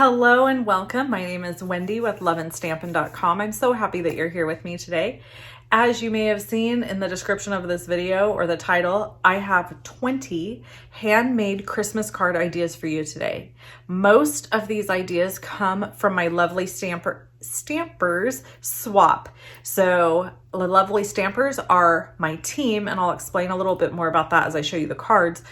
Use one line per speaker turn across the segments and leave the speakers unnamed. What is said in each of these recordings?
Hello and welcome. My name is Wendy with loveandstampin.com. I'm so happy that you're here with me today. As you may have seen in the description of this video or the title, I have 20 handmade Christmas card ideas for you today. Most of these ideas come from my lovely stampers swap. So the lovely stampers are my team, and I'll explain a little bit more about that as I show you the cards.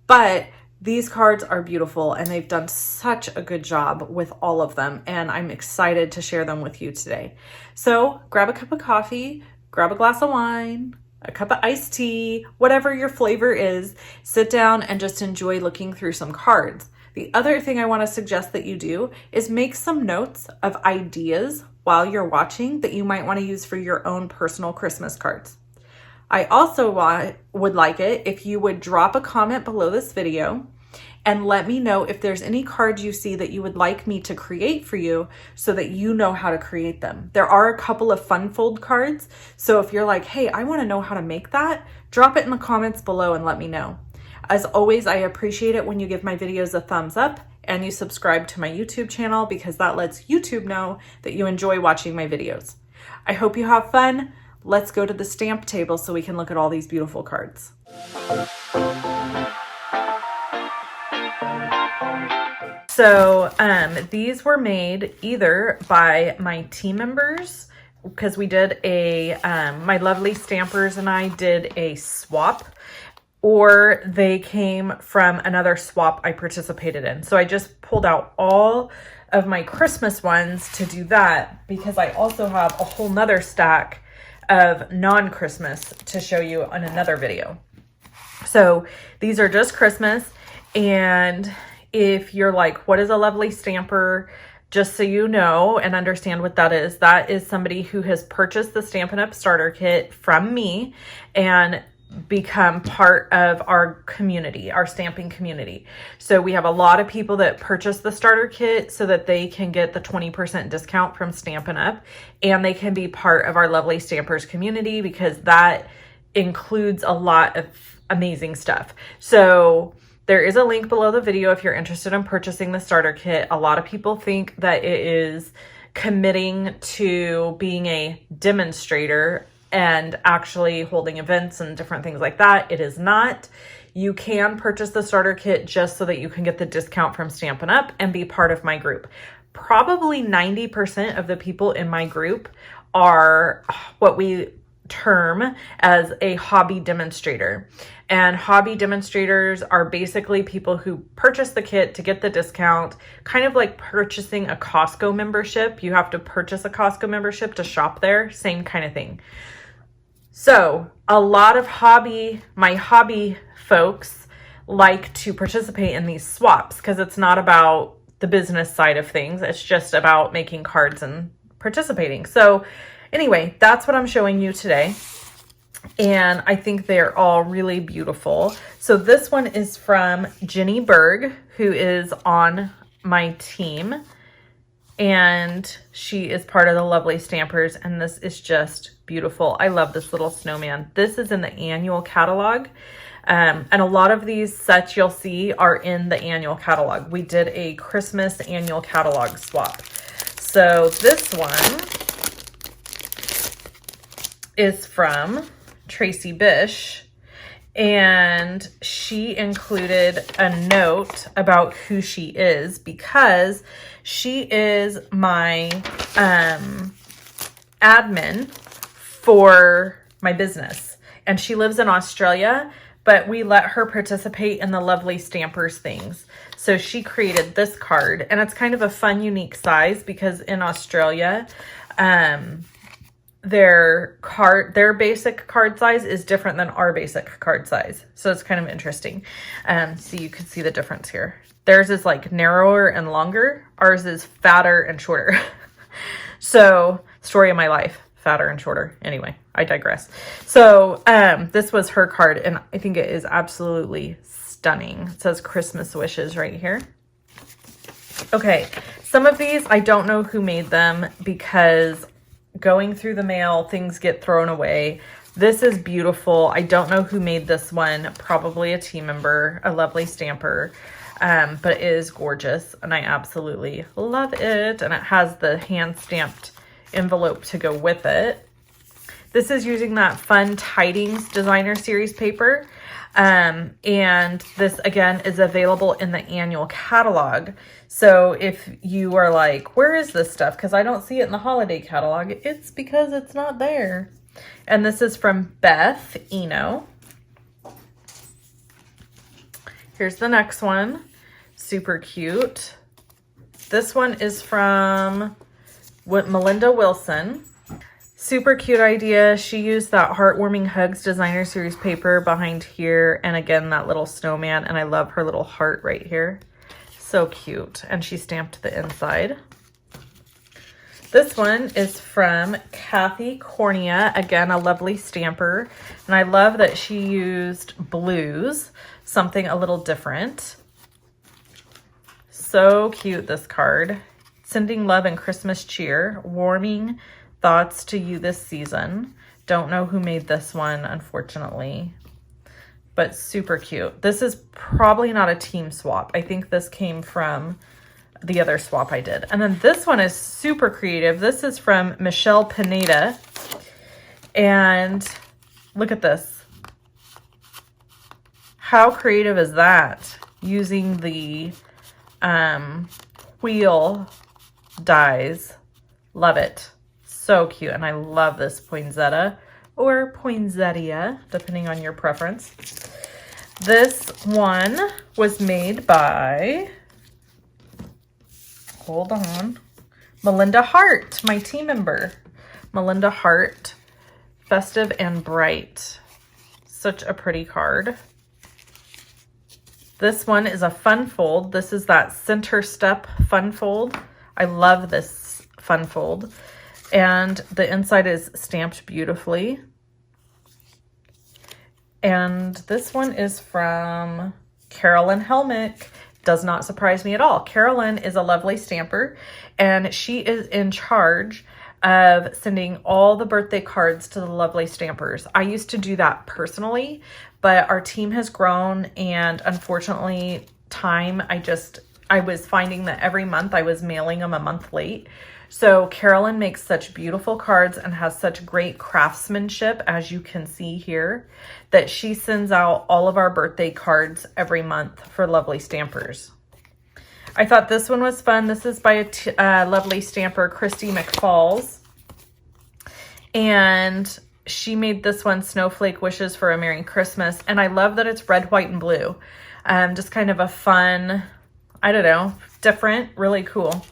But these cards are beautiful and they've done such a good job with all of them, and I'm excited to share them with you today. So grab a cup of coffee, grab a glass of wine, a cup of iced tea, whatever your flavor is, sit down and just enjoy looking through some cards. The other thing I want to suggest that you do is make some notes of ideas while you're watching that you might want to use for your own personal Christmas cards. I also would like it if you would drop a comment below this video and let me know if there's any cards you see that you would like me to create for you so that you know how to create them. There are a couple of fun fold cards, so if you're like, hey, I want to know how to make that, drop it in the comments below and let me know. As always, I appreciate it when you give my videos a thumbs up and you subscribe to my YouTube channel, because that lets YouTube know that you enjoy watching my videos. I hope you have fun. Let's go to the stamp table so we can look at all these beautiful cards. So these were made either by my team members, because we did my lovely stampers and I did a swap, or they came from another swap I participated in. So I just pulled out all of my Christmas ones to do that, because I also have a whole nother stack of non-Christmas to show you on another video. So these are just Christmas. And if you're like, what is a lovely stamper? Just so you know and understand what that is somebody who has purchased the Stampin' Up starter kit from me and become part of our community, our stamping community. So we have a lot of people that purchase the starter kit so that they can get the 20% discount from Stampin' Up, and they can be part of our lovely stampers community, because that includes a lot of amazing stuff. So there is a link below the video if you're interested in purchasing the starter kit. A lot of people think that it is committing to being a demonstrator and actually holding events and different things like that. It is not. You can purchase the starter kit just so that you can get the discount from Stampin' Up and be part of my group. Probably 90% of the people in my group are what we term as a hobby demonstrator. And hobby demonstrators are basically people who purchase the kit to get the discount, kind of like purchasing a Costco membership. You have to purchase a Costco membership to shop there, same kind of thing. So a lot of my hobby folks like to participate in these swaps, because it's not about the business side of things. It's just about making cards and participating. So anyway, that's what I'm showing you today. And I think they're all really beautiful. So this one is from Jenny Berg, who is on my team. And she is part of the lovely stampers. And this is just beautiful. I love this little snowman. This is in the annual catalog. And a lot of these sets you'll see are in the annual catalog. We did a Christmas annual catalog swap. So this one is from Tracy Bish, and she included a note about who she is, because she is my admin for my business, and she lives in Australia, but we let her participate in the lovely stampers things. So she created this card, and it's kind of a fun, unique size, because in Australia, their basic card size is different than our basic card size. So it's kind of interesting. So you can see the difference here. Theirs is like narrower and longer. Ours is fatter and shorter. So story of my life, fatter and shorter. Anyway, I digress. So this was her card, and I think it is absolutely stunning. It says Christmas wishes right here. Okay, some of these I don't know who made them, because going through the mail, things get thrown away. This is beautiful. I don't know who made this one. Probably a team member, a lovely stamper. but it is gorgeous and I absolutely love it. And it has the hand stamped envelope to go with it. This is using that Fun Tidings Designer Series paper. And this again is available in the annual catalog. So if you are like, where is this stuff? Because I don't see it in the holiday catalog. It's because it's not there. And this is from Beth Eno. Here's the next one. Super cute. This one is from Melinda Wilson. Super cute idea. She used that Heartwarming Hugs Designer Series paper behind here. And again, that little snowman. And I love her little heart right here. So cute. And she stamped the inside. This one is from Kathy Cornea. Again, a lovely stamper. And I love that she used blues, something a little different. So cute, this card. Sending love and Christmas cheer. Warming thoughts to you this season. Don't know who made this one, unfortunately. But super cute. This is probably not a team swap. I think this came from the other swap I did. And then this one is super creative. This is from Michelle Pineda. And look at this. How creative is that? Using the wheel dies. Love it. So cute. And I love this poinsettia or poinsettia, depending on your preference. This one was made by, hold on, Melinda Hart, my team member. Melinda Hart, Festive and Bright. Such a pretty card. This one is a fun fold. This is that center step fun fold. I love this fun fold. And the inside is stamped beautifully. And this one is from Carolyn Helmick. Does not surprise me at all. Carolyn is a lovely stamper, and she is in charge of sending all the birthday cards to the lovely stampers. I used to do that personally, but our team has grown, and unfortunately, I was finding that every month I was mailing them a month late. So Carolyn makes such beautiful cards and has such great craftsmanship, as you can see here, that she sends out all of our birthday cards every month for lovely stampers. I thought this one was fun. This is by a lovely stamper, Christy McFalls. And she made this one, Snowflake Wishes for a Merry Christmas. And I love that it's red, white, and blue. Just kind of a fun, I don't know, different, really cool.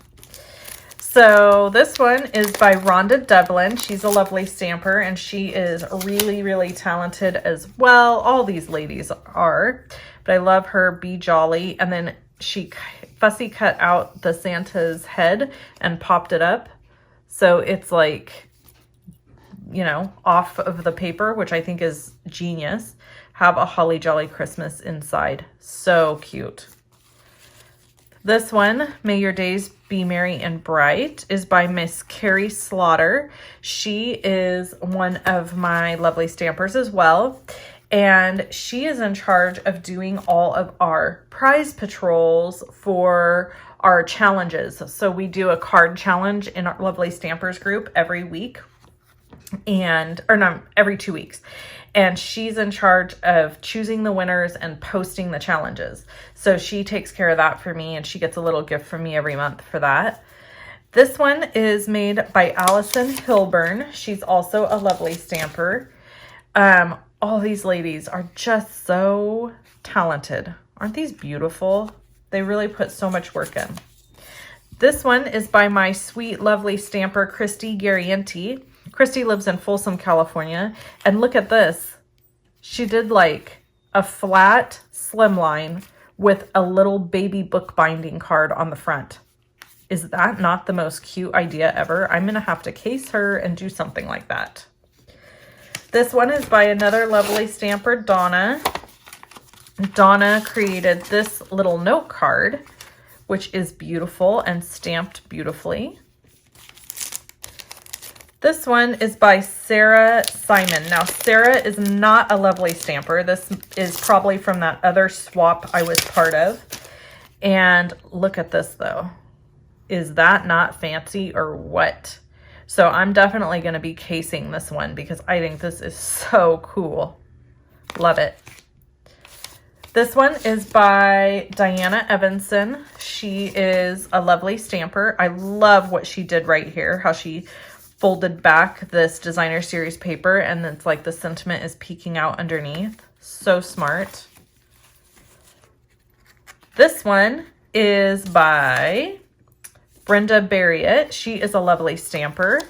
So this one is by Rhonda Dublin. She's a lovely stamper, and she is really, really talented as well. All these ladies are, but I love her Be Jolly. And then she fussy cut out the Santa's head and popped it up. So it's like, you know, off of the paper, which I think is genius. Have a Holly Jolly Christmas inside. So cute. This one, May Your Days Be Merry and Bright, is by Miss Carrie Slaughter. She is one of my lovely stampers as well. And she is in charge of doing all of our prize patrols for our challenges. So we do a card challenge in our lovely stampers group every week. Every 2 weeks. And she's in charge of choosing the winners and posting the challenges. So she takes care of that for me, and she gets a little gift from me every month for that. This one is made by Allison Hilburn. She's also a lovely stamper. All these ladies are just so talented. Aren't these beautiful? They really put so much work in. This one is by my sweet, lovely stamper, Christy Garrienti. Christy lives in Folsom, California. And look at this. She did like a flat slimline with a little baby bookbinding card on the front. Is that not the most cute idea ever? I'm going to have to case her and do something like that. This one is by another lovely stamper, Donna. Donna created this little note card, which is beautiful and stamped beautifully. This one is by Sarah Simon. Now, Sarah is not a lovely stamper. This is probably from that other swap I was part of. And look at this though. Is that not fancy or what? So I'm definitely going to be casing this one because I think this is so cool. Love it. This one is by Diana Evanson. She is a lovely stamper. I love what she did right here, how she folded back this designer series paper and it's like the sentiment is peeking out underneath. So smart. This one is by Brenda Barriott. She is a lovely stamper.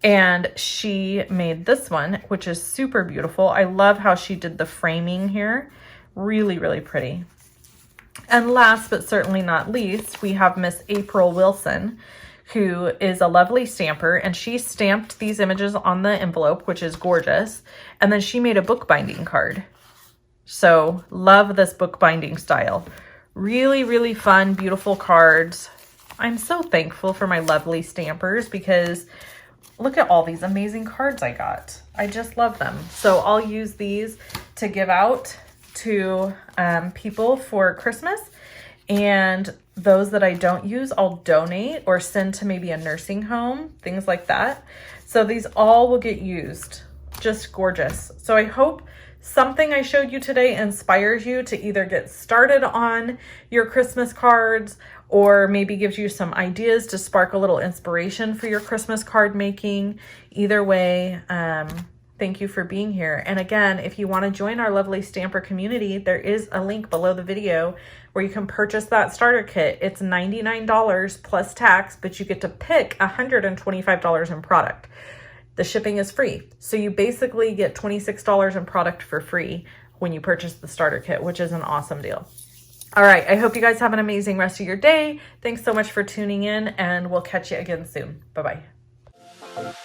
And she made this one, which is super beautiful. I love how she did the framing here. Really, really pretty. And last but certainly not least, we have Miss April Wilson, who is a lovely stamper. And she stamped these images on the envelope, which is gorgeous. And then she made a bookbinding card. So love this bookbinding style. Really, really fun, beautiful cards. I'm so thankful for my lovely stampers because look at all these amazing cards I got. I just love them. So I'll use these to give out to people for Christmas. And those that I don't use, I'll donate or send to maybe a nursing home, things like that. So these all will get used. Just gorgeous. So I hope something I showed you today inspires you to either get started on your Christmas cards or maybe gives you some ideas to spark a little inspiration for your Christmas card making. Either way, thank you for being here. And again, if you want to join our lovely stamper community, there is a link below the video where you can purchase that starter kit. It's $99 plus tax, but you get to pick $125 in product. The shipping is free. So you basically get $26 in product for free when you purchase the starter kit, which is an awesome deal. All right, I hope you guys have an amazing rest of your day. Thanks so much for tuning in, and we'll catch you again soon. Bye-bye.